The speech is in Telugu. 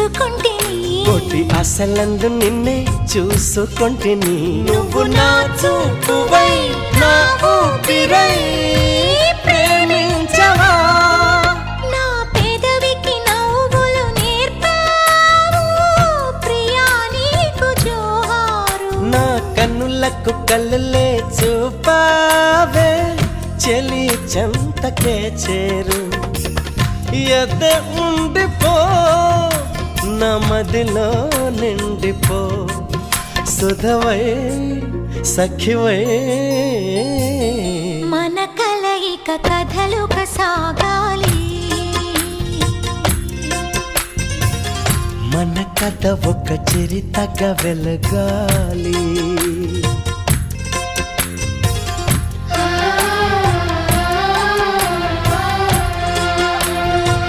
దోచుకుంటిని కోటి అసలందు నిన్నే చూసుకుంటిని నువ్వు నా చూపువై నా ఊపిరై ప్రేమించవా నా పెదవికి నవ్వులు నేర్పావు ప్రియా నీకు జోహారు నా కన్నులకు కళ్ళలే చూపావే చెలి చెంతకే చేరు ఎదే ఉండిపో నా మదిలో నిండిపో సుధవై సఖివై మన కలయిక కథలుగా సాగాలి మన కథ ఒక చరితగా వెలగాలి